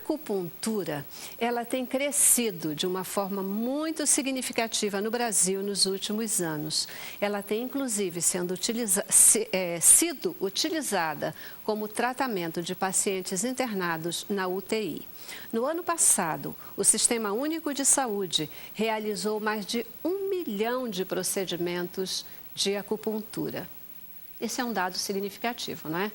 acupuntura, ela tem crescido de uma forma muito significativa no Brasil nos últimos anos. Ela tem, inclusive, sido utilizada como tratamento de pacientes internados na UTI. No ano passado, o Sistema Único de Saúde realizou mais de 1 milhão de procedimentos de acupuntura. Esse é um dado significativo, não é?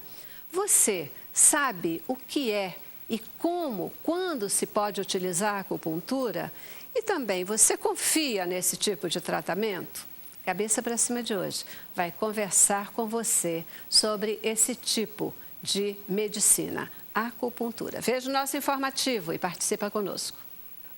Você sabe o que é e como, quando se pode utilizar a acupuntura? E também, você confia nesse tipo de tratamento? Cabeça para Cima de hoje vai conversar com você sobre esse tipo de medicina, acupuntura. Veja o nosso informativo e participa conosco.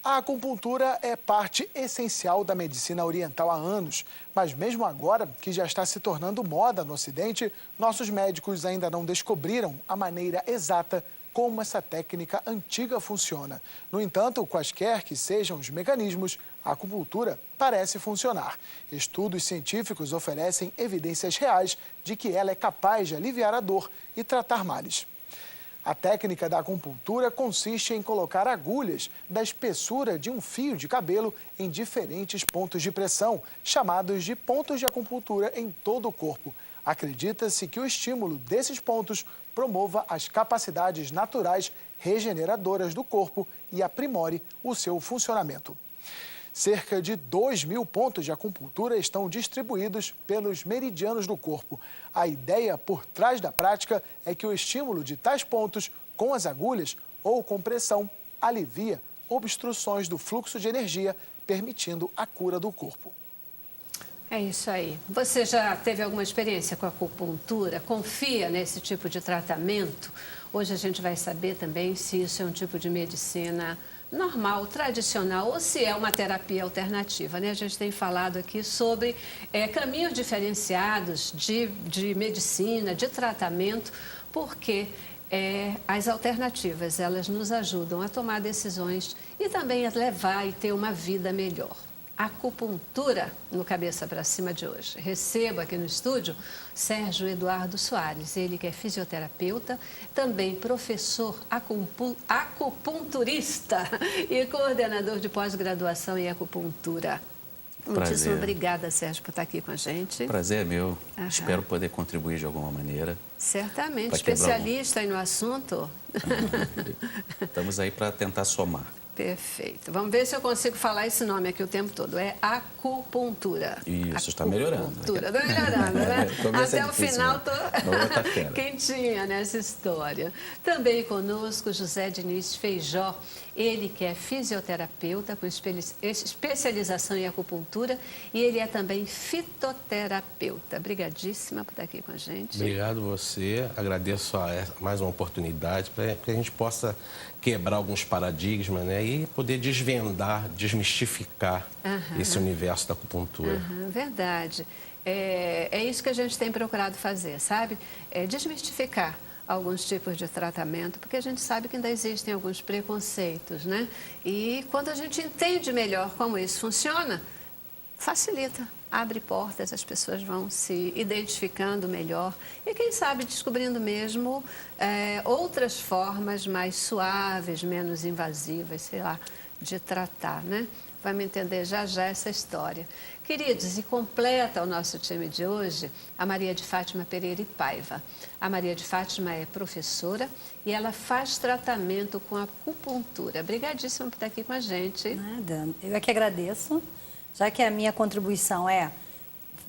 A acupuntura é parte essencial da medicina oriental há anos, mas mesmo agora, que já está se tornando moda no Ocidente, nossos médicos ainda não descobriram a maneira exata como essa técnica antiga funciona. No entanto, quaisquer que sejam os mecanismos, a acupuntura parece funcionar. Estudos científicos oferecem evidências reais de que ela é capaz de aliviar a dor e tratar males. A técnica da acupuntura consiste em colocar agulhas da espessura de um fio de cabelo em diferentes pontos de pressão, chamados de pontos de acupuntura em todo o corpo. Acredita-se que o estímulo desses pontos promova as capacidades naturais regeneradoras do corpo e aprimore o seu funcionamento. Cerca de 2.000 pontos de acupuntura estão distribuídos pelos meridianos do corpo. A ideia por trás da prática é que o estímulo de tais pontos com as agulhas ou com pressão alivia obstruções do fluxo de energia, permitindo a cura do corpo. É isso aí. Você já teve alguma experiência com a acupuntura? Confia nesse tipo de tratamento? Hoje a gente vai saber também se isso é um tipo de medicina normal, tradicional, ou se é uma terapia alternativa, né? A gente tem falado aqui sobre caminhos diferenciados de medicina, de tratamento, porque as alternativas, elas nos ajudam a tomar decisões e também a levar e ter uma vida melhor. Acupuntura no Cabeça para Cima de hoje. Recebo aqui no estúdio Sérgio Eduardo Soares, ele que é fisioterapeuta, também professor acupunturista e coordenador de pós-graduação em acupuntura. Muitíssimo obrigada, Sérgio, por estar aqui com a gente. Prazer é meu. Espero poder contribuir de alguma maneira. Certamente, especialista aí no assunto. Estamos aí para tentar somar. Perfeito. Vamos ver se eu consigo falar esse nome aqui o tempo todo. É acupuntura. Isso, está melhorando. Está melhorando, né? Até o final estou quentinha nessa história. Também conosco José Diniz Feijó, ele que é fisioterapeuta com especialização em acupuntura e ele é também fitoterapeuta. Obrigadíssima por estar aqui com a gente. Obrigado você, agradeço mais uma oportunidade para que a gente possa quebrar alguns paradigmas, né, e poder desvendar, desmistificar esse universo da acupuntura. Verdade. É isso que a gente tem procurado fazer, sabe? Desmistificar alguns tipos de tratamento, porque a gente sabe que ainda existem alguns preconceitos, né? E quando a gente entende melhor como isso funciona, facilita, abre portas, as pessoas vão se identificando melhor e, quem sabe, descobrindo mesmo outras formas mais suaves, menos invasivas, sei lá, de tratar, né? Vamos entender já já essa história. Queridos, e completa o nosso time de hoje a Maria de Fátima Pereira e Paiva. A Maria de Fátima é professora e ela faz tratamento com acupuntura. Obrigadíssima por estar aqui com a gente. Nada, eu é que agradeço, já que a minha contribuição é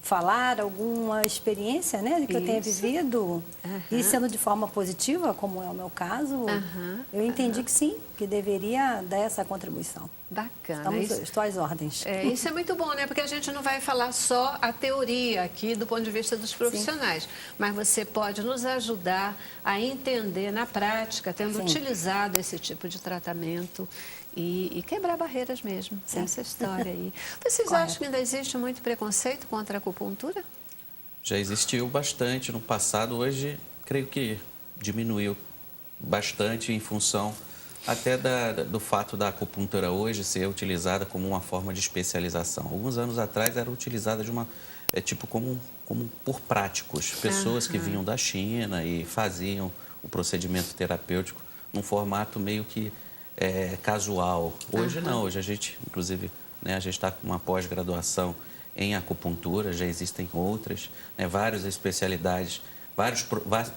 falar alguma experiência, né, que eu tenha vivido e sendo de forma positiva, como é o meu caso, eu entendi que sim, que deveria dar essa contribuição. Bacana. Estou às ordens. Isso é muito bom, né? Porque a gente não vai falar só a teoria aqui do ponto de vista dos profissionais, mas você pode nos ajudar a entender na prática, tendo utilizado esse tipo de tratamento e quebrar barreiras mesmo, essa história aí. Vocês acham que ainda existe muito preconceito contra a acupuntura? Já existiu bastante no passado, hoje creio que diminuiu bastante em função até do fato da acupuntura hoje ser utilizada como uma forma de especialização. Alguns anos atrás era utilizada como por práticos, pessoas que vinham da China e faziam o procedimento terapêutico num formato meio que casual. Hoje não, hoje a gente, inclusive, né, a gente está com uma pós-graduação em acupuntura, já existem outras, né, várias especialidades,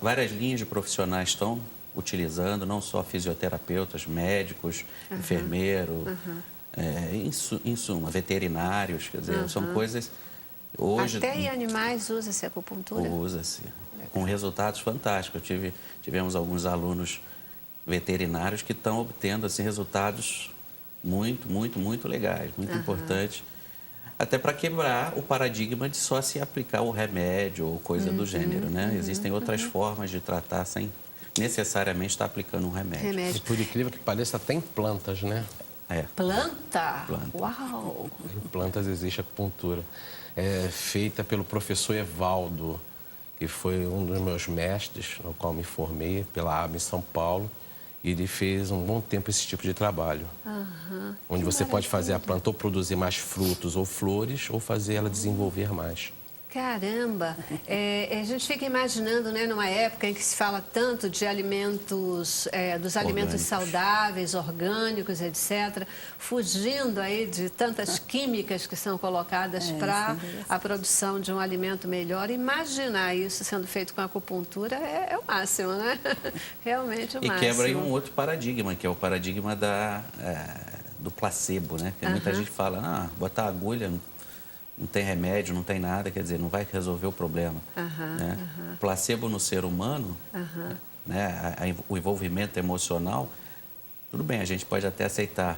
várias linhas de profissionais estão utilizando, não só fisioterapeutas, médicos, enfermeiros, em suma, veterinários, quer dizer, são coisas... Hoje, até em animais usa-se acupuntura? Usa-se, com resultados fantásticos. Tivemos alguns alunos veterinários que estão obtendo assim, resultados muito legais, muito importantes, até para quebrar o paradigma de só se aplicar o remédio ou coisa do gênero, né? Existem outras formas de tratar sem necessariamente estar aplicando um remédio. E por incrível que pareça, até em plantas, né? Planta? Uau! Em plantas existe acupuntura. É feita pelo professor Evaldo, que foi um dos meus mestres, no qual me formei, pela ABA em São Paulo. E ele fez um bom tempo esse tipo de trabalho. Onde você pode fazer a planta ou produzir mais frutos ou flores, ou fazer ela desenvolver mais. Caramba! A gente fica imaginando, né, numa época em que se fala tanto de alimentos, dos alimentos saudáveis, orgânicos, etc., fugindo aí de tantas químicas que são colocadas para a produção de um alimento melhor. Imaginar isso sendo feito com acupuntura é o máximo, né? Realmente o máximo. E quebra aí um outro paradigma, que é o paradigma do placebo, né? Que muita gente fala, botar agulha... Não tem remédio, não tem nada, quer dizer, não vai resolver o problema. Né? Placebo no ser humano, né? O envolvimento emocional, tudo bem, a gente pode até aceitar.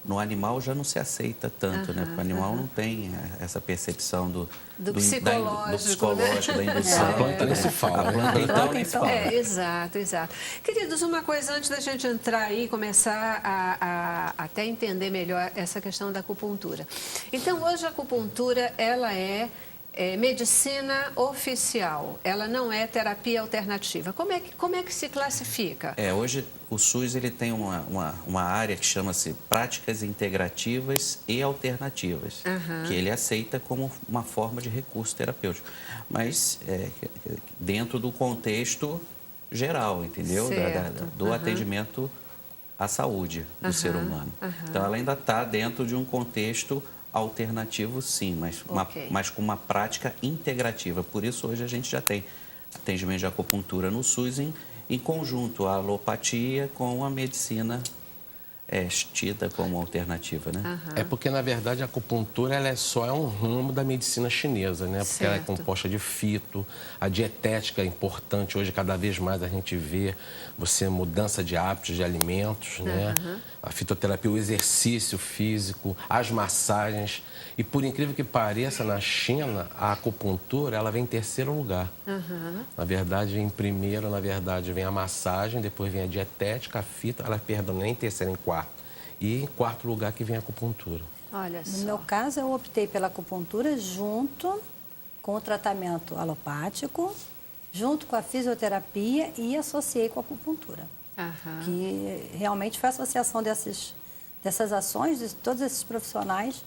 No animal já não se aceita tanto, né? Porque o animal não tem essa percepção do psicológico, da indução. A planta nem se fala. A planta, então, nem se fala. Exato. Queridos, uma coisa antes da gente entrar aí e começar a até entender melhor essa questão da acupuntura. Então, hoje a acupuntura, ela é medicina oficial, ela não é terapia alternativa. Como é que se classifica? Hoje o SUS ele tem uma área que chama-se práticas integrativas e alternativas, que ele aceita como uma forma de recurso terapêutico, mas dentro do contexto geral, entendeu? Do atendimento à saúde do ser humano. Então ela ainda está dentro de um contexto alternativo, sim, mas com uma prática integrativa. Por isso, hoje a gente já tem atendimento de acupuntura no SUS em conjunto, a alopatia com a medicina tida como alternativa, né? É porque, na verdade, a acupuntura ela é um ramo da medicina chinesa, né? Porque ela é composta de fito, a dietética é importante. Hoje, cada vez mais, a gente vê mudança de hábitos, de alimentos, né? A fitoterapia, o exercício físico, as massagens. E, por incrível que pareça, na China, a acupuntura, ela vem em terceiro lugar. Na verdade, em primeiro, vem a massagem, depois vem a dietética, a fito, nem em terceiro, em quarto. E em quarto lugar que vem a acupuntura. Olha só. No meu caso, eu optei pela acupuntura junto com o tratamento alopático, junto com a fisioterapia e associei com a acupuntura. Que realmente foi a associação dessas ações de todos esses profissionais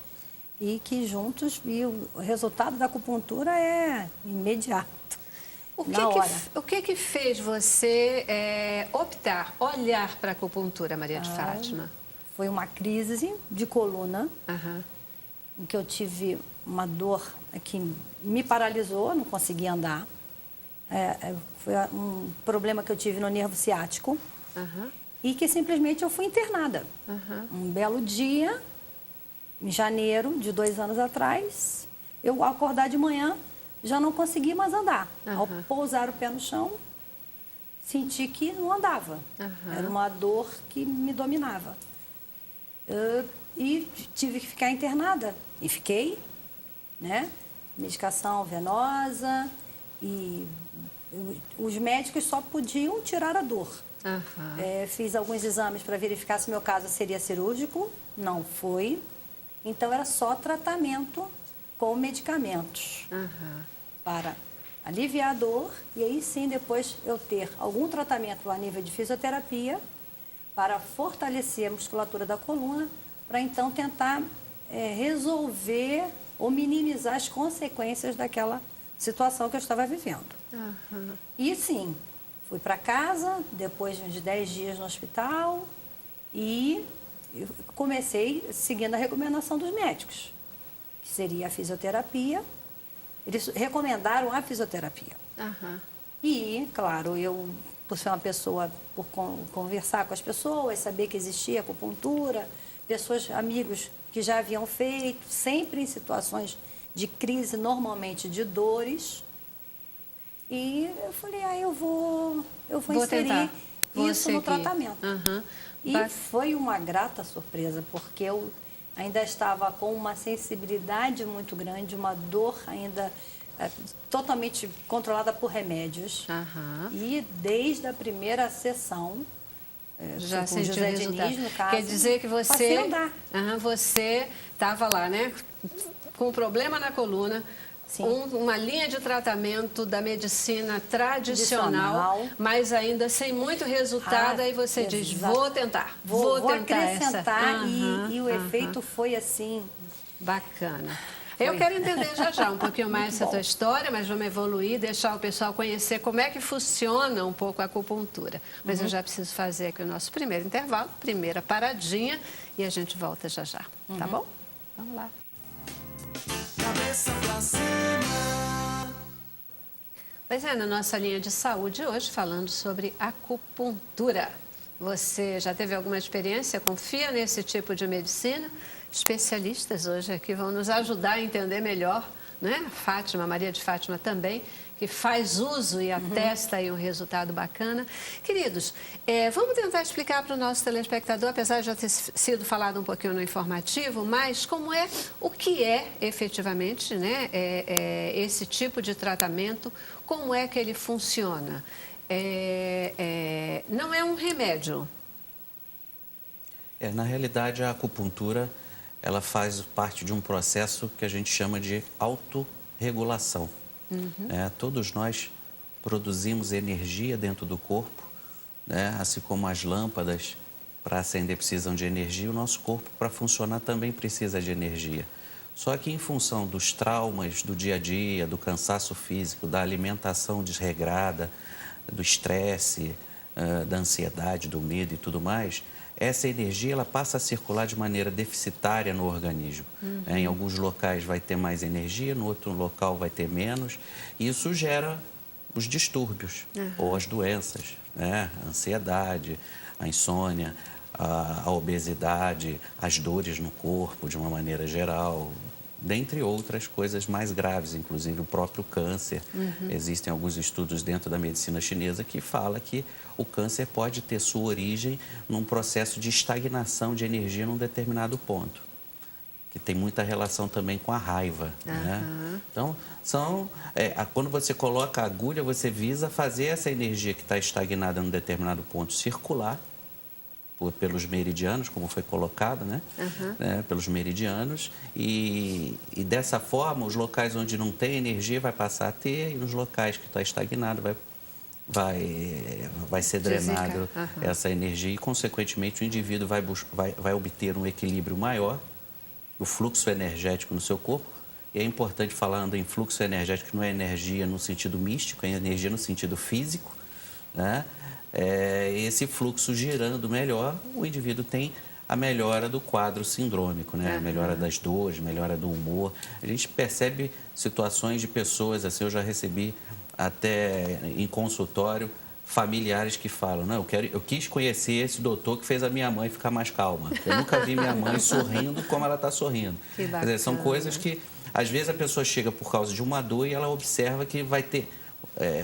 e que juntos, e o resultado da acupuntura é imediato. O que fez você olhar para a acupuntura, Maria de Fátima? Foi uma crise de coluna, em que eu tive uma dor que me paralisou, não conseguia andar. Foi um problema que eu tive no nervo ciático e que simplesmente eu fui internada. Um belo dia, em janeiro de 2 anos atrás, eu ao acordar de manhã já não conseguia mais andar. Ao pousar o pé no chão, senti que não andava. Era uma dor que me dominava. E tive que ficar internada. E fiquei, né? Medicação venosa e os médicos só podiam tirar a dor. Fiz alguns exames para verificar se meu caso seria cirúrgico. Não foi. Então, era só tratamento com medicamentos para aliviar a dor e aí sim depois eu ter algum tratamento a nível de fisioterapia para fortalecer a musculatura da coluna para então tentar resolver ou minimizar as consequências daquela situação que eu estava vivendo. E sim, fui para casa depois de uns 10 dias no hospital e comecei seguindo a recomendação dos médicos, que seria a fisioterapia. Eles recomendaram a fisioterapia. Aham. E, claro, eu, por ser uma pessoa, por conversar com as pessoas, saber que existia acupuntura, pessoas, amigos que já haviam feito, sempre em situações de crise, normalmente de dores. E eu falei, eu vou inserir isso no tratamento. Uhum. E foi uma grata surpresa, porque eu ainda estava com uma sensibilidade muito grande, uma dor ainda totalmente controlada por remédios. Uhum. E desde a primeira sessão, já com José Diniz, no caso, quer dizer que passei a andar. Você estava lá, né? Com um problema na coluna, uma linha de tratamento da medicina tradicional, mas ainda sem muito resultado, aí você diz, vou tentar. Vou tentar acrescentar e o efeito foi assim... Bacana. Eu quero entender já um pouquinho mais essa tua história, mas vamos evoluir, deixar o pessoal conhecer como é que funciona um pouco a acupuntura. Mas eu já preciso fazer aqui o nosso primeiro intervalo, primeira paradinha, e a gente volta já, tá bom? Vamos lá. Cabeça pra cima. Pois é, na nossa linha de saúde hoje, falando sobre acupuntura. Você já teve alguma experiência? Confia nesse tipo de medicina? Especialistas hoje aqui vão nos ajudar a entender melhor, né? Fátima, Maria de Fátima também, que faz uso e atesta aí um resultado bacana. Queridos, vamos tentar explicar para o nosso telespectador, apesar de já ter sido falado um pouquinho no informativo, mas o que é efetivamente, né, esse tipo de tratamento, como é que ele funciona? Não é um remédio. Na realidade, a acupuntura ela faz parte de um processo que a gente chama de autorregulação. Todos nós produzimos energia dentro do corpo, né? Assim como as lâmpadas para acender precisam de energia, o nosso corpo para funcionar também precisa de energia. Só que em função dos traumas do dia a dia, do cansaço físico, da alimentação desregrada, do estresse, da ansiedade, do medo e tudo mais, essa energia ela passa a circular de maneira deficitária no organismo. Em alguns locais vai ter mais energia, no outro local vai ter menos. E isso gera os distúrbios ou as doenças, né? A ansiedade, a insônia, a obesidade, as dores no corpo de uma maneira geral, dentre outras coisas mais graves, inclusive o próprio câncer. Existem alguns estudos dentro da medicina chinesa que falam que o câncer pode ter sua origem num processo de estagnação de energia num determinado ponto, que tem muita relação também com a raiva. Né? Então, quando você coloca a agulha, você visa fazer essa energia que está estagnada num determinado ponto circular, pelos meridianos, como foi colocado, né? Pelos meridianos, e dessa forma os locais onde não tem energia vai passar a ter, e nos locais que está estagnado vai ser drenado essa energia e, consequentemente, o indivíduo vai obter um equilíbrio maior, o fluxo energético no seu corpo. E é importante, falando em fluxo energético, que não é energia no sentido místico, é energia no sentido físico, né? Esse fluxo girando melhor, o indivíduo tem a melhora do quadro sindrômico, né? A melhora das dores, melhora do humor. A gente percebe situações de pessoas, assim, eu já recebi até em consultório, familiares que falam, não, eu quis conhecer esse doutor que fez a minha mãe ficar mais calma. Eu nunca vi minha mãe sorrindo como ela está sorrindo. Que bacana. Quer dizer, são coisas que, às vezes, a pessoa chega por causa de uma dor e ela observa que vai ter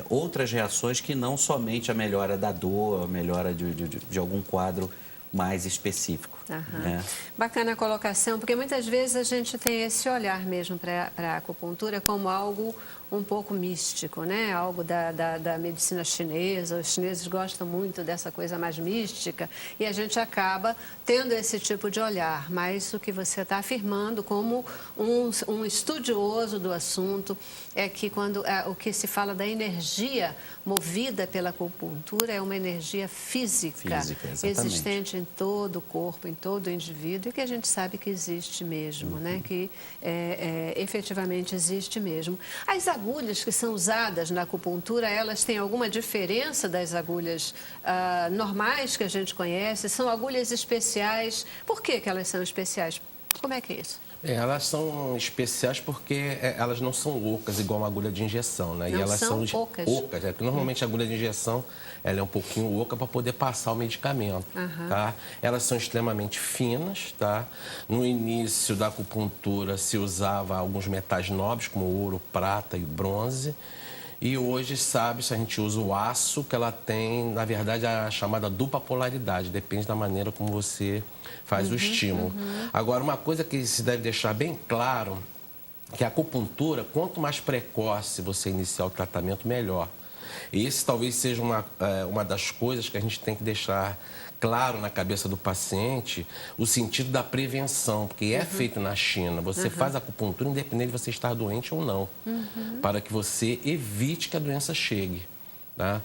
outras reações que não somente a melhora da dor, a melhora de algum quadro mais específico. Né? Bacana a colocação, porque muitas vezes a gente tem esse olhar mesmo para a acupuntura como algo um pouco místico, né? Algo da medicina chinesa. Os chineses gostam muito dessa coisa mais mística e a gente acaba tendo esse tipo de olhar. Mas o que você está afirmando como um estudioso do assunto é que quando o que se fala da energia movida pela acupuntura é uma energia física exatamente. existente em todo o corpo, em todo o indivíduo, e que a gente sabe que existe mesmo, né? Que efetivamente existe mesmo. As agulhas que são usadas na acupuntura, elas têm alguma diferença das agulhas normais que a gente conhece? São agulhas especiais? Por que elas são especiais? Como é que é isso? Elas são especiais porque elas não são ocas, igual uma agulha de injeção, né? Não e elas são ocas. Porque normalmente a agulha de injeção ela é um pouquinho oca para poder passar o medicamento, tá? Elas são extremamente finas, tá? No início da acupuntura se usava alguns metais nobres, como ouro, prata e bronze. E hoje, sabe-se, a gente usa o aço, que ela tem, na verdade, a chamada dupla polaridade. Depende da maneira como você faz o estímulo. Agora, uma coisa que se deve deixar bem claro, que a acupuntura, quanto mais precoce você iniciar o tratamento, melhor. E esse talvez seja uma das coisas que a gente tem que deixar claro na cabeça do paciente, o sentido da prevenção, porque é feito na China. Você faz acupuntura independente de você estar doente ou não, para que você evite que a doença chegue. Tá?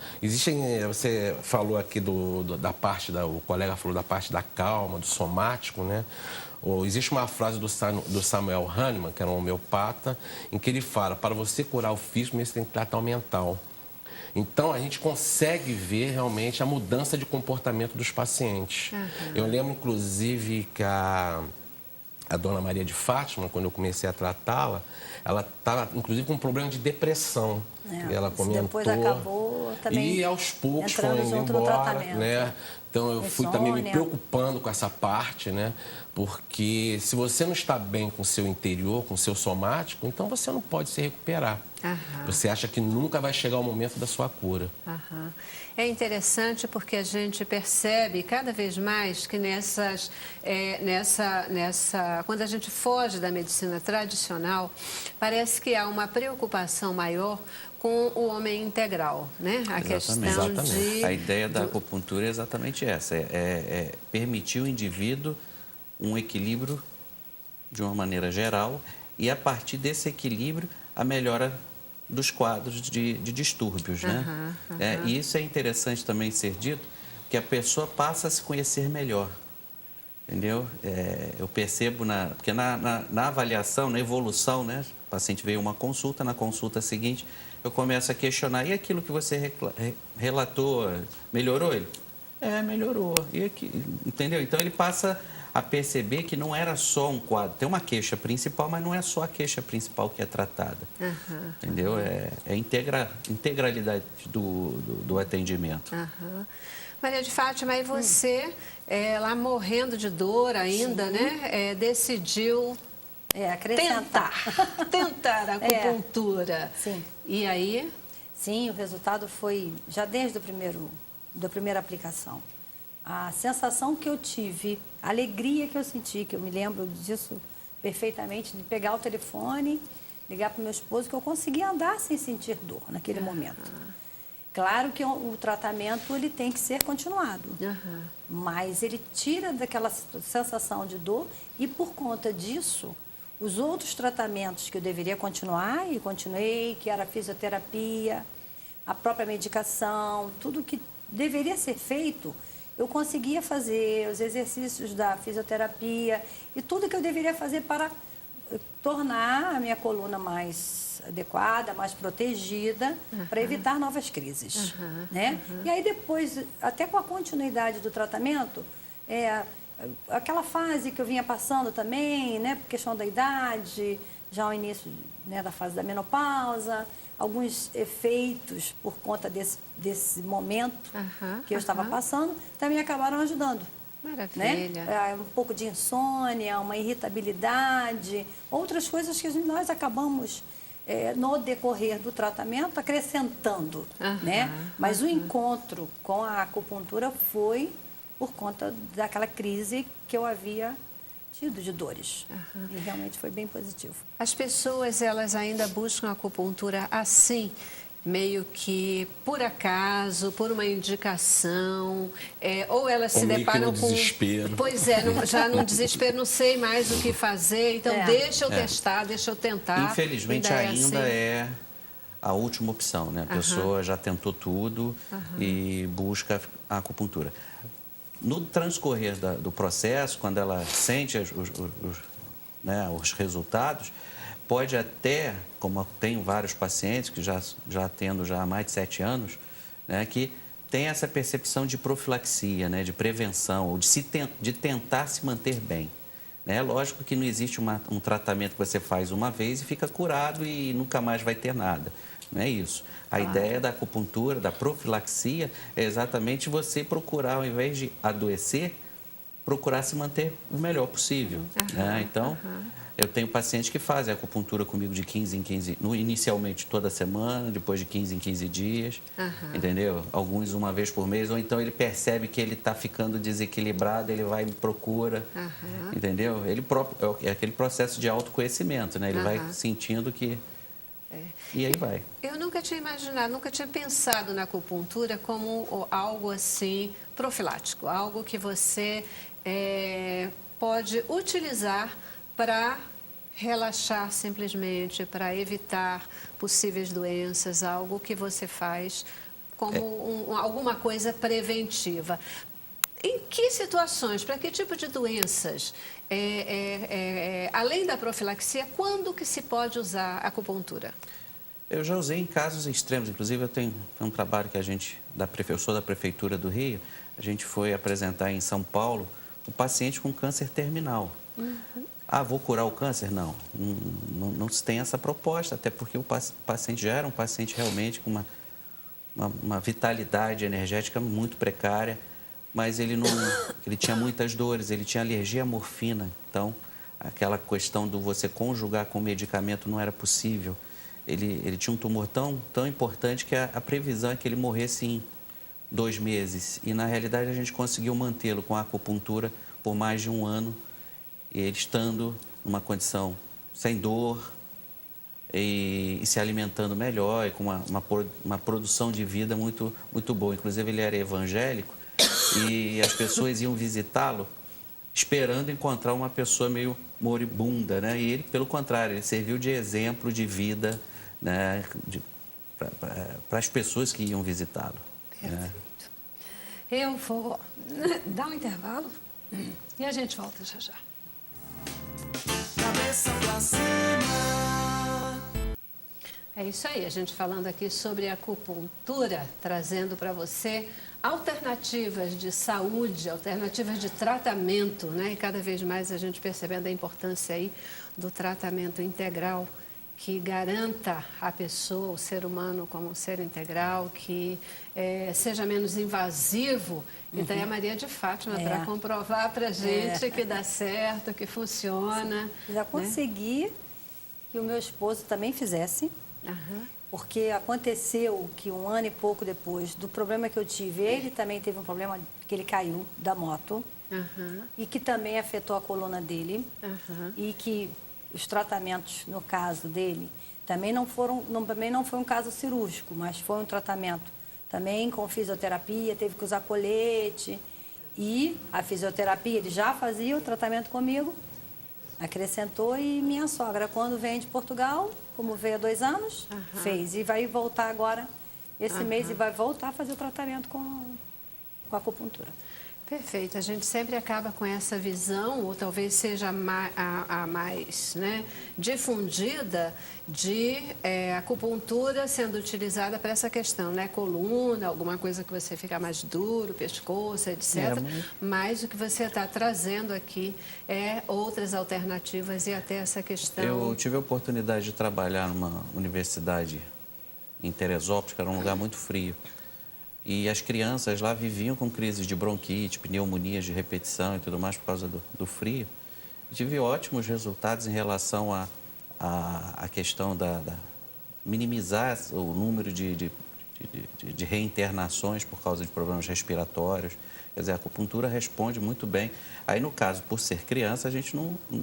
Você falou aqui o colega falou da parte da calma, do somático, né? Existe uma frase do Samuel Hahnemann, que era um homeopata, em que ele fala, para você curar o físico, você tem que tratar o mental. Então, a gente consegue ver realmente a mudança de comportamento dos pacientes. Eu lembro, inclusive, que a dona Maria de Fátima, quando eu comecei a tratá-la, ela estava, inclusive, com um problema de depressão. Ela comentou. Depois acabou também. E aos poucos foi entrando indo junto no embora, tratamento. né? Então eu fui também me Insônia. preocupando com essa parte, né? Porque se você não está bem com o seu interior, com o seu somático, então você não pode se recuperar. Você acha que nunca vai chegar o momento da sua cura. É interessante porque a gente percebe cada vez mais que quando a gente foge da medicina tradicional, parece que há uma preocupação maior com o homem integral, né? A questão de... A ideia da acupuntura é exatamente essa, é permitir ao indivíduo um equilíbrio de uma maneira geral e, a partir desse equilíbrio, a melhora dos quadros de distúrbios, né? E isso é interessante também ser dito, que a pessoa passa a se conhecer melhor, entendeu? Eu percebo, porque na avaliação, na evolução, né? O paciente veio uma consulta, na consulta seguinte, eu começo a questionar, e aquilo que você relatou, melhorou ele? Melhorou. E aqui, entendeu? Então, ele passa a perceber que não era só um quadro. Tem uma queixa principal, mas não é só a queixa principal que é tratada. Entendeu? É a integralidade do atendimento. Maria de Fátima, e você, lá morrendo de dor ainda, né? Decidiu tentar a acupuntura. Sim. E aí? Sim, o resultado foi já desde da primeira aplicação. A sensação que eu tive, a alegria que eu senti, que eu me lembro disso perfeitamente, de pegar o telefone, ligar para o meu esposo, que eu conseguia andar sem sentir dor naquele momento. Claro que o tratamento ele tem que ser continuado, mas ele tira daquela sensação de dor e, por conta disso, os outros tratamentos que eu deveria continuar, e continuei, que era a fisioterapia, a própria medicação, tudo que deveria ser feito, eu conseguia fazer os exercícios da fisioterapia e tudo que eu deveria fazer para tornar a minha coluna mais adequada, mais protegida, para evitar novas crises, né? E aí depois, até com a continuidade do tratamento, aquela fase que eu vinha passando também, né, por questão da idade, já o início, né, da fase da menopausa, alguns efeitos por conta desse momento que eu estava passando, também acabaram ajudando. Maravilha. Né? Um pouco de insônia, uma irritabilidade, outras coisas que nós acabamos, no decorrer do tratamento, acrescentando. Né? Mas o encontro com a acupuntura foi por conta daquela crise que eu havia tido de dores. E realmente foi bem positivo. As pessoas, elas ainda buscam a acupuntura assim, meio que por acaso, por uma indicação, ou elas se deparam com... desespero. Pois já no desespero, não sei mais o que fazer, então deixa eu testar, deixa eu tentar. Infelizmente ainda é a última opção, né? A pessoa já tentou tudo e busca a acupuntura. no transcorrer do processo, quando ela sente os resultados, pode até, como eu tenho vários pacientes que já atendo já há mais de 7 anos, né, que tem essa percepção de profilaxia, né, de prevenção, ou de tentar se manter bem. É lógico que não existe um tratamento que você faz uma vez e fica curado e nunca mais vai ter nada. Não é isso. A ideia da acupuntura, da profilaxia, é exatamente você procurar, ao invés de adoecer, procurar se manter o melhor possível. Né? Então, eu tenho pacientes que fazem acupuntura comigo de 15 em 15, inicialmente toda semana, depois de 15 em 15 dias, entendeu? Alguns uma vez por mês, ou então ele percebe que ele está ficando desequilibrado, ele vai e me procura, entendeu? Ele próprio, é aquele processo de autoconhecimento, né? Ele vai sentindo que... E aí vai. Eu nunca tinha imaginado, nunca tinha pensado na acupuntura como algo assim profilático, algo que você pode utilizar para relaxar simplesmente, para evitar possíveis doenças, algo que você faz como alguma coisa preventiva. Em que situações, para que tipo de doenças, além da profilaxia, quando que se pode usar a acupuntura? Eu já usei em casos extremos, inclusive eu tenho um trabalho que eu sou da Prefeitura do Rio, a gente foi apresentar em São Paulo um paciente com câncer terminal. Vou curar o câncer? Não se tem essa proposta, até porque o paciente já era um paciente realmente com uma vitalidade energética muito precária, mas ele tinha muitas dores, ele tinha alergia à morfina, então aquela questão do você conjugar com o medicamento não era possível. Ele tinha um tumor tão importante que a previsão é que ele morresse em 2 meses. E, na realidade, a gente conseguiu mantê-lo com a acupuntura por mais de 1 ano, e ele estando numa condição sem dor e se alimentando melhor e com uma produção de vida muito, muito boa. Inclusive, ele era evangélico e as pessoas iam visitá-lo esperando encontrar uma pessoa meio moribunda, né? E ele, pelo contrário, ele serviu de exemplo de vida, né, para as pessoas que iam visitá-lo. Perfeito. Né? Eu vou dar um intervalo e a gente volta já já. Cabeça pra cima. É isso aí, a gente falando aqui sobre acupuntura, trazendo para você alternativas de saúde, alternativas de tratamento, né? E cada vez mais a gente percebendo a importância aí do tratamento integral, que garanta a pessoa, o ser humano como um ser integral, que seja menos invasivo. Então, é a Maria de Fátima para comprovar para a gente que dá certo, que funciona. Já consegui que o meu esposo também fizesse, porque aconteceu que 1 ano e pouco depois do problema que eu tive, ele também teve um problema que ele caiu da moto e que também afetou a coluna dele e que os tratamentos, no caso dele, também não foi um caso cirúrgico, mas foi um tratamento também com fisioterapia, teve que usar colete. E a fisioterapia, ele já fazia o tratamento comigo, acrescentou, e minha sogra, quando vem de Portugal, como veio há 2 anos, fez. E vai voltar agora, esse mês, e vai voltar a fazer o tratamento com a acupuntura. Perfeito, a gente sempre acaba com essa visão, ou talvez seja a mais difundida, de acupuntura sendo utilizada para essa questão, né? Coluna, alguma coisa que você fica mais duro, pescoço, etc. Mas o que você está trazendo aqui é outras alternativas e até essa questão... Eu tive a oportunidade de trabalhar numa universidade em Teresópolis, que era um lugar muito frio. E as crianças lá viviam com crises de bronquite, pneumonias de repetição e tudo mais por causa do frio. E tive ótimos resultados em relação à questão da minimizar o número de reinternações por causa de problemas respiratórios. Quer dizer, a acupuntura responde muito bem. Aí, no caso, por ser criança, a gente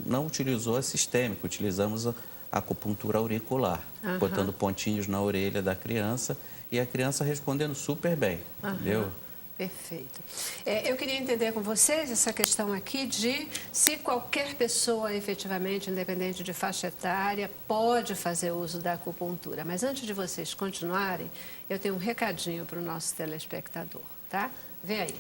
não utilizou a sistêmica, utilizamos a acupuntura auricular, botando pontinhos na orelha da criança, e a criança respondendo super bem, entendeu? Perfeito. Eu queria entender com vocês essa questão aqui de se qualquer pessoa, efetivamente, independente de faixa etária, pode fazer uso da acupuntura. Mas antes de vocês continuarem, eu tenho um recadinho para o nosso telespectador, tá? Vê aí.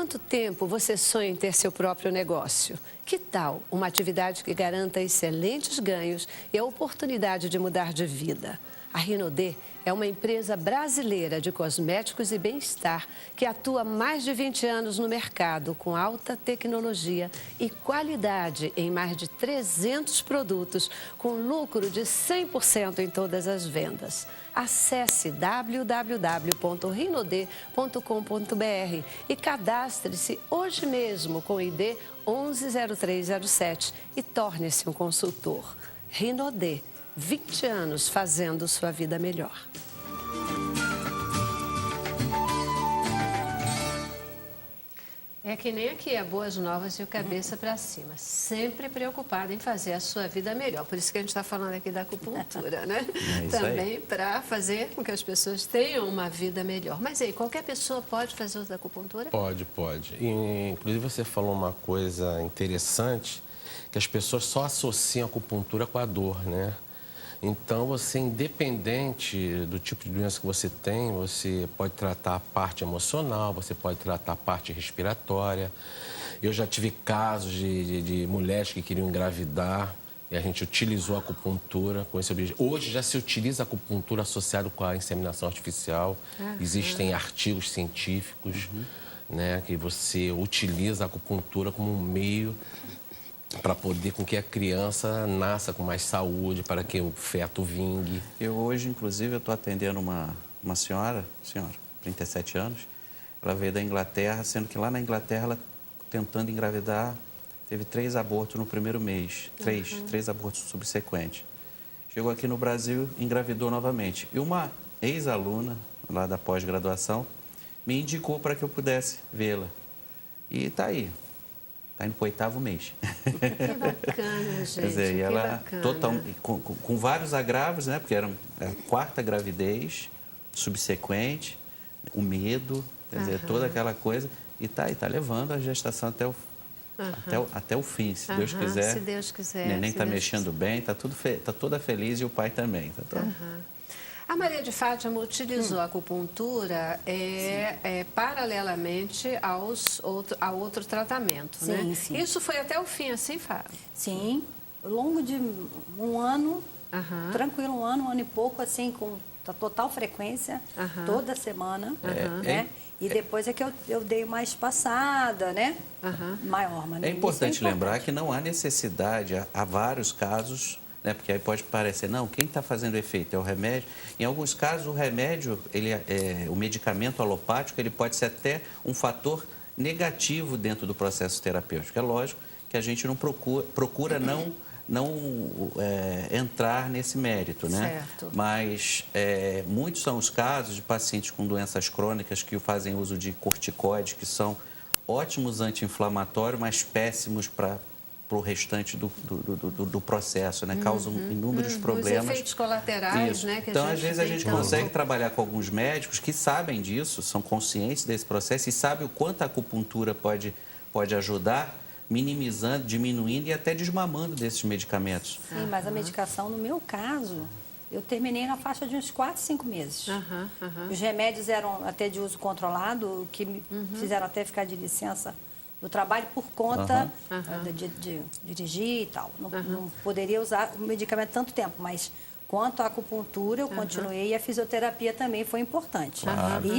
quanto tempo você sonha em ter seu próprio negócio? Que tal uma atividade que garanta excelentes ganhos e a oportunidade de mudar de vida? A Rinodê é uma empresa brasileira de cosméticos e bem-estar que atua há mais de 20 anos no mercado com alta tecnologia e qualidade em mais de 300 produtos, com lucro de 100% em todas as vendas. Acesse www.rinodê.com.br e cadastre-se hoje mesmo com o ID 110307 e torne-se um consultor. Rinodê. 20 anos fazendo sua vida melhor. É que nem aqui, a Boas Novas e o Cabeça para Cima. Sempre preocupado em fazer a sua vida melhor. Por isso que a gente está falando aqui da acupuntura, né? Também para fazer com que as pessoas tenham uma vida melhor. Mas aí, qualquer pessoa pode fazer uso da acupuntura? Pode. E, inclusive, você falou uma coisa interessante, que as pessoas só associam a acupuntura com a dor, né? Então, você, independente do tipo de doença que você tem, você pode tratar a parte emocional, você pode tratar a parte respiratória. Eu já tive casos de mulheres que queriam engravidar e a gente utilizou a acupuntura com esse objetivo. Hoje já se utiliza a acupuntura associada com a inseminação artificial. Existem artigos científicos, né, que você utiliza a acupuntura como um meio para poder com que a criança nasça com mais saúde, para que o feto vingue. Eu hoje, inclusive, eu estou atendendo uma senhora, 37 anos. Ela veio da Inglaterra, sendo que lá na Inglaterra, ela tentando engravidar, teve 3 abortos no primeiro mês. Três abortos subsequentes. Chegou aqui no Brasil, engravidou novamente. E uma ex-aluna lá da pós-graduação me indicou para que eu pudesse vê-la. E está aí. Está indo para o 8º mês. Que bacana, gente. Quer dizer, e ela bacana. com vários agravos, né? Porque era a 4ª gravidez subsequente, o medo, quer dizer, toda aquela coisa. E está levando a gestação até o fim, se Deus quiser. Se Deus quiser. O neném está mexendo bem, está toda feliz e o pai também. A Maria de Fátima utilizou a acupuntura paralelamente a outro tratamento, né? Sim. Isso foi até o fim, assim, Fábio? Sim, ao longo de um ano, tranquilo, um ano e pouco, assim, com total frequência, toda semana, né? E depois é que eu dei uma espaçada, né? Maior, mas É importante lembrar que não há necessidade, há vários casos, né? Porque aí pode parecer, não, quem está fazendo efeito é o remédio. Em alguns casos, o remédio, o medicamento alopático, ele pode ser até um fator negativo dentro do processo terapêutico. É lógico que a gente não procura não entrar nesse mérito, né? Certo. Mas muitos são os casos de pacientes com doenças crônicas que fazem uso de corticoides, que são ótimos anti-inflamatórios, mas péssimos para o restante do processo, né? Causam inúmeros problemas. Os efeitos colaterais, Isso. né? Que então, às vezes, a gente tem consegue trabalhar com alguns médicos que sabem disso, são conscientes desse processo e sabem o quanto a acupuntura pode ajudar, minimizando, diminuindo e até desmamando desses medicamentos. Sim, mas a medicação, no meu caso, eu terminei na faixa de uns 4, 5 meses. Os remédios eram até de uso controlado, que me fizeram até ficar de licença do trabalho por conta de dirigir e tal. Não poderia usar o medicamento tanto tempo, mas quanto à acupuntura, eu continuei e a fisioterapia também foi importante.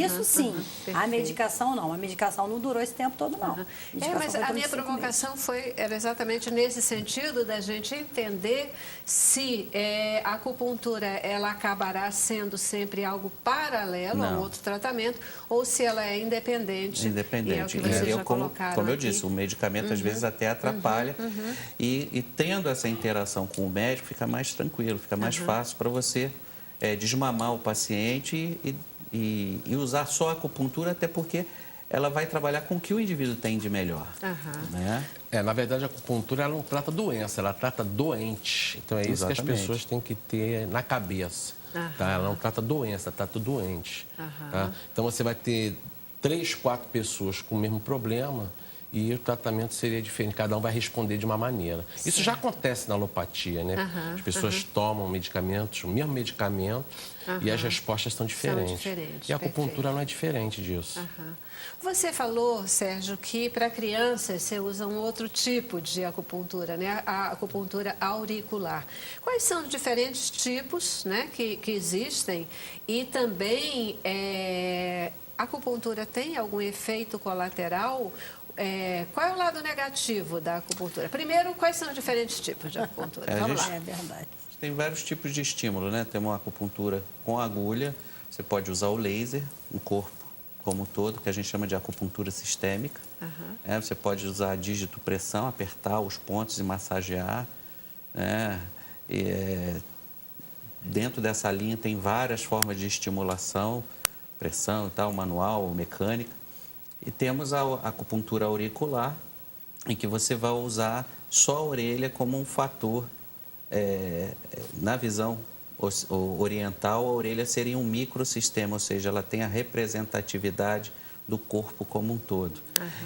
Isso sim. A medicação não. A medicação não durou esse tempo todo, não. Mas a minha provocação era exatamente nesse sentido da gente entender se a acupuntura ela acabará sendo sempre algo paralelo a um outro tratamento ou se ela é independente. Independente. E é o que vocês já colocaram como eu aqui. disse, o medicamento às vezes até atrapalha e tendo essa interação com o médico fica mais tranquilo, fica mais fácil para você desmamar o paciente e usar só a acupuntura, até porque ela vai trabalhar com o que o indivíduo tem de melhor. Né? Na verdade, a acupuntura ela não trata doença, ela trata doente. Então, é isso que as pessoas têm que ter na cabeça. Tá? Ela não trata doença, ela trata doente. Tá? Então, você vai ter 3, 4 pessoas com o mesmo problema e o tratamento seria diferente, cada um vai responder de uma maneira. Isso já acontece na alopatia, né? As pessoas tomam medicamentos, o mesmo medicamento, e as respostas são diferentes. E a acupuntura não é diferente disso. Você falou, Sérgio, que para crianças você usa um outro tipo de acupuntura, né? A acupuntura auricular. Quais são os diferentes tipos, né, que existem? E também, a acupuntura tem algum efeito colateral? Qual é o lado negativo da acupuntura? Primeiro, quais são os diferentes tipos de acupuntura? Vamos lá. É verdade. Tem vários tipos de estímulo, né? Tem uma acupuntura com agulha, você pode usar o laser no corpo como um todo, que a gente chama de acupuntura sistêmica. Você pode usar a dígito-pressão, apertar os pontos e massagear. Né? Dentro dessa linha tem várias formas de estimulação, pressão e tal, manual, mecânica. E temos a acupuntura auricular, em que você vai usar só a orelha como um fator. Na visão oriental, a orelha seria um microsistema, ou seja, ela tem a representatividade do corpo como um todo.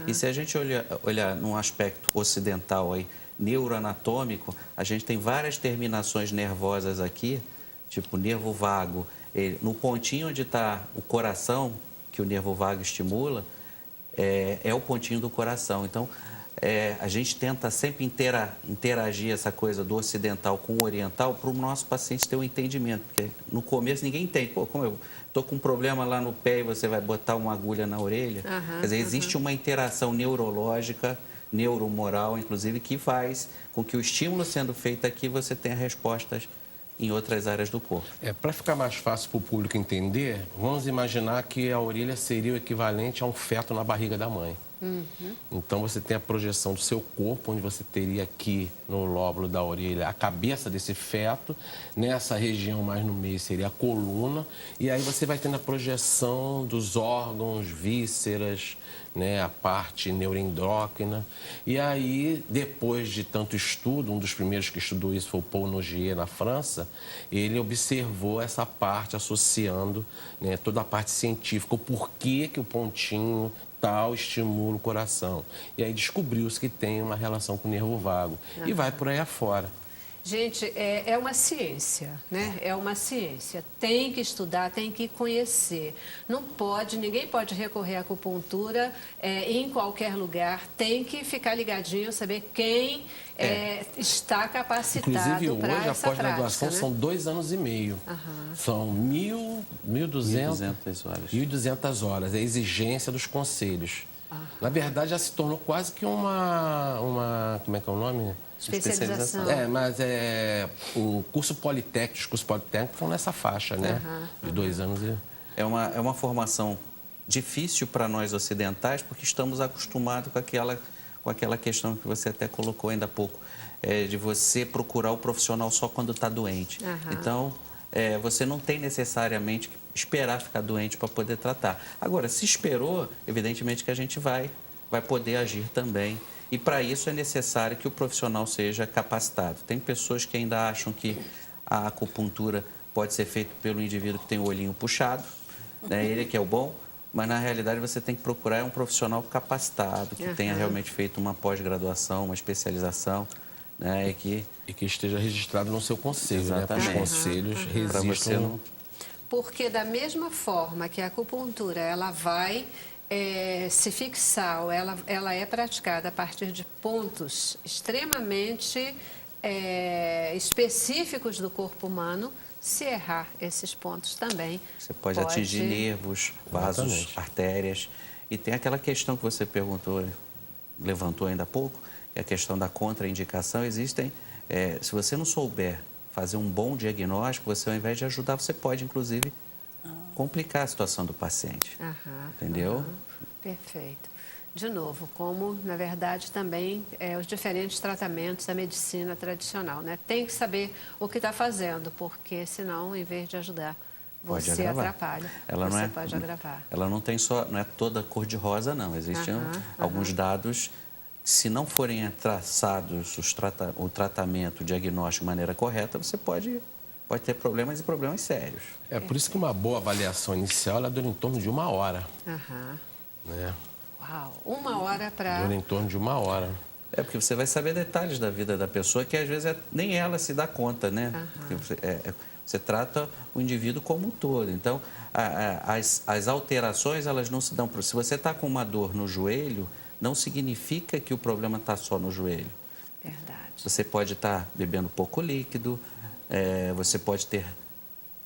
E se a gente olhar num aspecto ocidental, aí, neuroanatômico, a gente tem várias terminações nervosas aqui, tipo nervo vago. No pontinho onde está o coração, que o nervo vago estimula, é o pontinho do coração. Então, a gente tenta sempre interagir essa coisa do ocidental com o oriental para o nosso paciente ter um entendimento. Porque no começo ninguém entende. Pô, como eu estou com um problema lá no pé e você vai botar uma agulha na orelha? Quer dizer, existe uma interação neurológica, neuromoral, inclusive, que faz com que o estímulo sendo feito aqui você tenha respostas em outras áreas do corpo. Para ficar mais fácil para o público entender, vamos imaginar que a orelha seria o equivalente a um feto na barriga da mãe. Então, você tem a projeção do seu corpo, onde você teria aqui no lóbulo da orelha a cabeça desse feto, nessa região mais no meio seria a coluna, e aí você vai tendo a projeção dos órgãos, vísceras, né, a parte neuroendócrina. E aí, depois de tanto estudo, um dos primeiros que estudou isso foi o Paul Nogier, na França, ele observou essa parte associando, né, toda a parte científica, o porquê que o pontinho tal estimula o coração. E aí descobriu-se que tem uma relação com o nervo vago. E vai por aí afora. Gente, é uma ciência, né? É uma ciência. Tem que estudar, tem que conhecer. Não pode, ninguém pode recorrer à acupuntura em qualquer lugar. Tem que ficar ligadinho, saber quem está capacitado para essa prática. Inclusive, hoje, a pós-graduação, né, são 2 anos e meio. São 1.200 horas. É a exigência dos conselhos. Na verdade, já se tornou quase que uma como é que é o nome? Especialização. Mas o curso politécnico, os cursos politécnicos estão nessa faixa, né? De 2 anos. É uma formação difícil para nós ocidentais, porque estamos acostumados com aquela questão que você até colocou ainda há pouco, de você procurar o profissional só quando está doente. Então, você não tem necessariamente que esperar ficar doente para poder tratar. Agora, se esperou, evidentemente que a gente vai poder agir também. E para isso é necessário que o profissional seja capacitado. Tem pessoas que ainda acham que a acupuntura pode ser feita pelo indivíduo que tem o olhinho puxado, né? Ele que é o bom, mas na realidade você tem que procurar um profissional capacitado, que tenha realmente feito uma pós-graduação, uma especialização, né? E que esteja registrado no seu conselho, né? Para os conselhos resistam. Porque da mesma forma que a acupuntura ela vai se fixar, ou ela é praticada a partir de pontos extremamente específicos do corpo humano, se errar esses pontos também você pode atingir nervos, vasos, artérias. E tem aquela questão que você levantou ainda há pouco, que é a questão da contraindicação. Existem, se você não souber fazer um bom diagnóstico, você, ao invés de ajudar, você pode, inclusive, complicar a situação do paciente. Entendeu? Perfeito. De novo, como, na verdade, também os diferentes tratamentos da medicina tradicional, né? Tem que saber o que está fazendo, porque senão, em vez de ajudar, você atrapalha. Você pode agravar. Ela não é toda cor-de-rosa, não. Existem alguns dados, se não forem traçados o tratamento, o diagnóstico de maneira correta, você pode ter problemas e problemas sérios. Por isso que uma boa avaliação inicial ela dura em torno de 1 hora. Né? Uau, 1 hora para... Dura em torno de 1 hora. É porque você vai saber detalhes da vida da pessoa que às vezes nem ela se dá conta, né? Porque você trata o indivíduo como um todo. Então, as alterações, elas não se dão... Se você está com uma dor no joelho, não significa que o problema está só no joelho. Verdade. Você pode estar bebendo pouco líquido, você pode ter,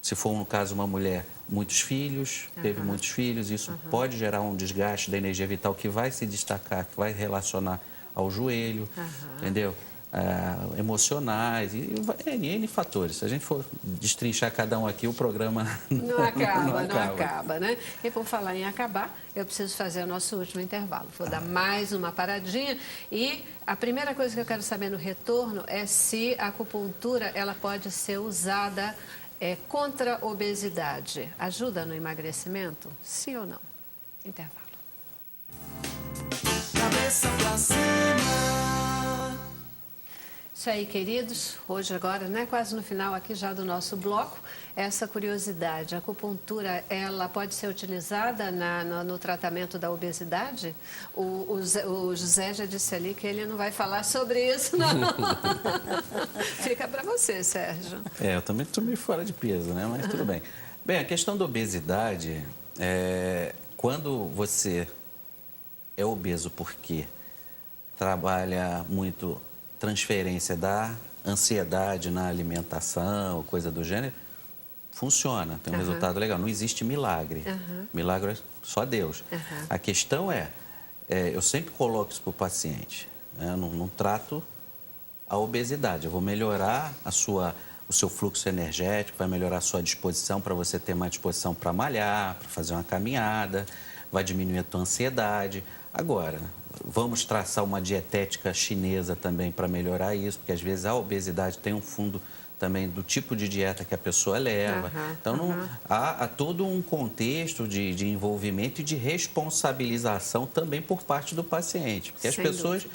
se for no caso uma mulher, muitos filhos, teve muitos filhos, isso pode gerar um desgaste da energia vital que vai se destacar, que vai relacionar ao joelho, entendeu? Emocionais, e N fatores. Se a gente for destrinchar cada um aqui, o programa não acaba, né? E por falar em acabar, eu preciso fazer o nosso último intervalo. Vou dar mais uma paradinha e a primeira coisa que eu quero saber no retorno é se a acupuntura ela pode ser usada contra a obesidade. Ajuda no emagrecimento? Sim ou não? Intervalo. Cabeça pra cima. Isso aí, queridos. Hoje agora, né, quase no final aqui já do nosso bloco, essa curiosidade. A acupuntura, ela pode ser utilizada no tratamento da obesidade? O José já disse ali que ele não vai falar sobre isso, não. Fica para você, Sérgio. Eu também estou meio fora de peso, né? Mas tudo bem. Bem, a questão da obesidade, quando você é obeso porque trabalha muito transferência da ansiedade na alimentação, coisa do gênero, funciona, tem um resultado legal. Não existe milagre. Milagre é só Deus. A questão eu sempre coloco isso para o paciente. Né? Eu não trato a obesidade. Eu vou melhorar o seu fluxo energético, vai melhorar a sua disposição para você ter mais disposição para malhar, para fazer uma caminhada, vai diminuir a tua ansiedade. Agora, vamos traçar uma dietética chinesa também para melhorar isso, porque às vezes a obesidade tem um fundo também do tipo de dieta que a pessoa leva. Então, há todo um contexto de envolvimento e de responsabilização também por parte do paciente. Porque as pessoas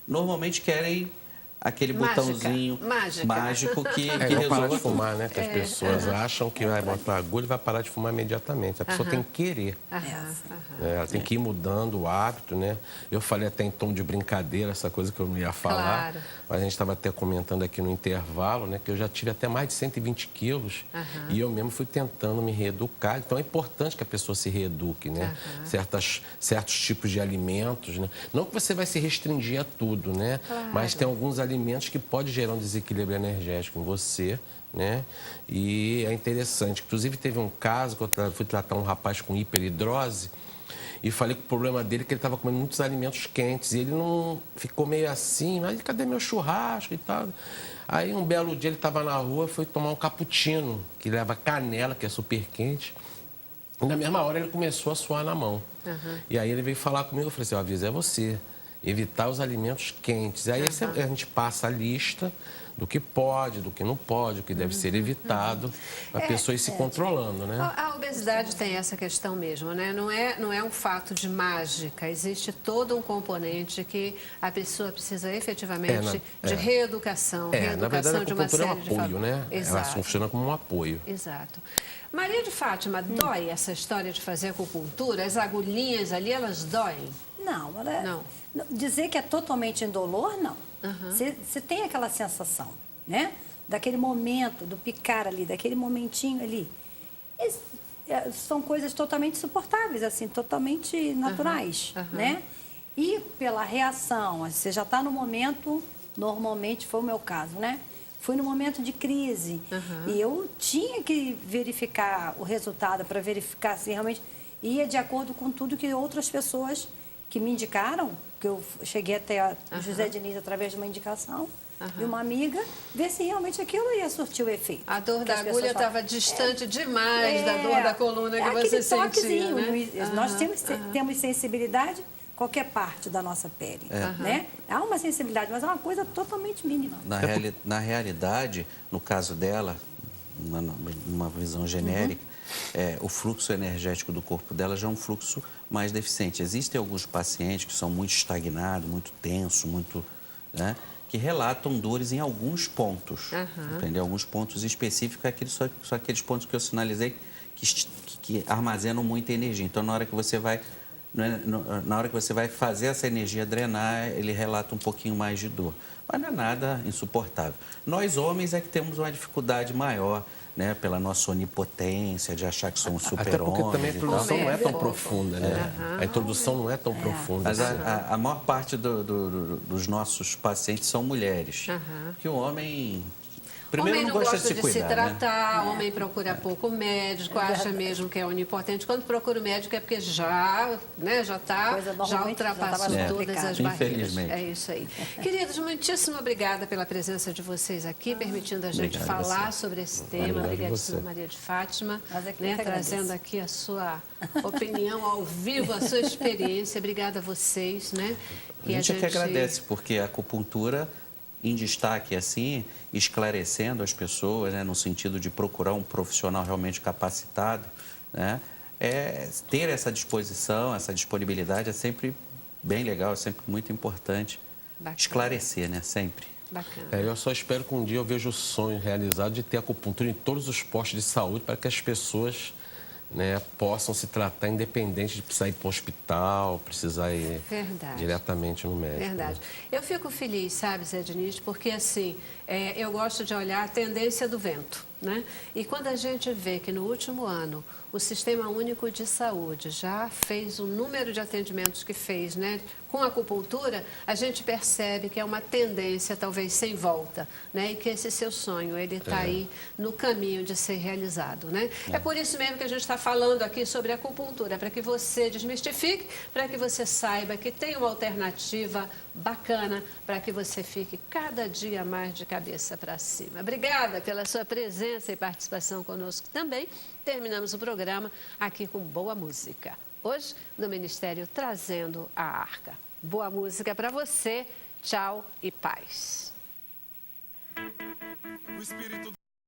normalmente querem aquele botãozinho mágico que igual parar de resolve fumar, né? Que as pessoas acham que vai botar a agulha e vai parar de fumar imediatamente. A pessoa tem que querer. Ela tem que ir mudando o hábito, né? Eu falei até em tom de brincadeira, essa coisa que eu não ia falar. Mas a gente estava até comentando aqui no intervalo, né? Que eu já tive até mais de 120 quilos. E eu mesmo fui tentando me reeducar. Então é importante que a pessoa se reeduque, né? Certos tipos de alimentos, né? Não que você vai se restringir a tudo, né? Mas tem alguns alimentos que podem gerar um desequilíbrio energético em você, né? E é interessante. Inclusive, teve um caso que eu fui tratar um rapaz com hiperidrose e falei que o problema dele é que ele estava comendo muitos alimentos quentes. E ele não ficou meio assim, mas cadê meu churrasco e tal? Aí, um belo dia, ele estava na rua e foi tomar um cappuccino, que leva canela, que é super quente. E, na mesma hora, ele começou a suar na mão. E aí, ele veio falar comigo. Eu falei assim, avisa, é você. Evitar os alimentos quentes. Aí a gente passa a lista do que pode, do que não pode, o que deve ser evitado, para a pessoa ir se controlando, né? A obesidade tem essa questão mesmo, né? Não é um fato de mágica, existe todo um componente que a pessoa precisa efetivamente de reeducação, na verdade, de uma série é um apoio, né? Ela funciona como um apoio. Exato. Maria de Fátima, dói essa história de fazer acupuntura? As agulhinhas ali, elas doem? Não, dizer que é totalmente indolor, não. Você tem aquela sensação, né? Daquele momento, do picar ali, daquele momentinho ali. São coisas totalmente suportáveis, assim, totalmente naturais, né? E pela reação, você já está no momento, normalmente foi o meu caso, né? Fui no momento de crise e eu tinha que verificar o resultado para verificar se realmente ia de acordo com tudo que outras pessoas que me indicaram, que eu cheguei até o José Diniz através de uma indicação de uma amiga, ver se realmente aquilo ia surtir o efeito. A dor da agulha estava distante demais da dor da coluna que você sentia, né? Nós temos sensibilidade em qualquer parte da nossa pele, né? Há uma sensibilidade, mas é uma coisa totalmente mínima. Na realidade, no caso dela, numa visão genérica, o fluxo energético do corpo dela já é um fluxo mais deficiente. Existem alguns pacientes que são muito estagnados, muito tensos, né, que relatam dores em alguns pontos, entendeu? Alguns pontos específicos, são aqueles pontos que eu sinalizei que armazenam muita energia. Então, na hora que você vai Na hora que você vai fazer essa energia drenar, ele relata um pouquinho mais de dor. Mas não é nada insuportável. Nós, homens, é que temos uma dificuldade maior, né? Pela nossa onipotência, de achar que somos Até super-homens. porque também a introdução não é tão profunda, né? Uhum. A introdução não é tão profunda. Mas a maior parte dos nossos pacientes são mulheres. Que o homem... Primeiro, Homem não não gosta gosta de se cuidar, tratar, homem procura pouco médico, acha mesmo que é onipotente. Quando procura o médico é porque já Coisa normalmente ultrapassou já tava todas as complicada. barreiras. Infelizmente. É isso aí. Queridos, muitíssimo obrigada pela presença de vocês aqui, permitindo a gente Obrigado a falar você. sobre esse tema. Obrigado a Obrigadíssima, você. Maria de Fátima, Mas é que né, eu que agradeço. trazendo aqui a sua opinião ao vivo, a sua experiência. Obrigada a vocês, né? A gente é que agradece, porque a acupuntura, em destaque assim, esclarecendo as pessoas, né, no sentido de procurar um profissional realmente capacitado, né, ter essa disposição, essa disponibilidade é sempre bem legal, é sempre muito importante. Bacana. Esclarecer, né, sempre. Bacana. Eu só espero que um dia eu veja o sonho realizado de ter acupuntura em todos os postos de saúde para que as pessoas, né, possam se tratar independente de precisar ir para o hospital, precisar ir Verdade. diretamente no médico. Verdade. Eu fico feliz, sabe, Zé Diniz, porque assim, eu gosto de olhar a tendência do vento, né? E quando a gente vê que no último ano o Sistema Único de Saúde já fez o número de atendimentos que fez, né? Com a acupuntura, a gente percebe que é uma tendência talvez sem volta, né? E que esse seu sonho, ele está aí no caminho de ser realizado, né? É por isso mesmo que a gente está falando aqui sobre a acupuntura, para que você desmistifique, para que você saiba que tem uma alternativa bacana para que você fique cada dia mais de cabeça para cima. Obrigada pela sua presença e participação conosco também. Terminamos o programa aqui com boa música. Hoje, no Ministério Trazendo a Arca. Boa música para você. Tchau e paz.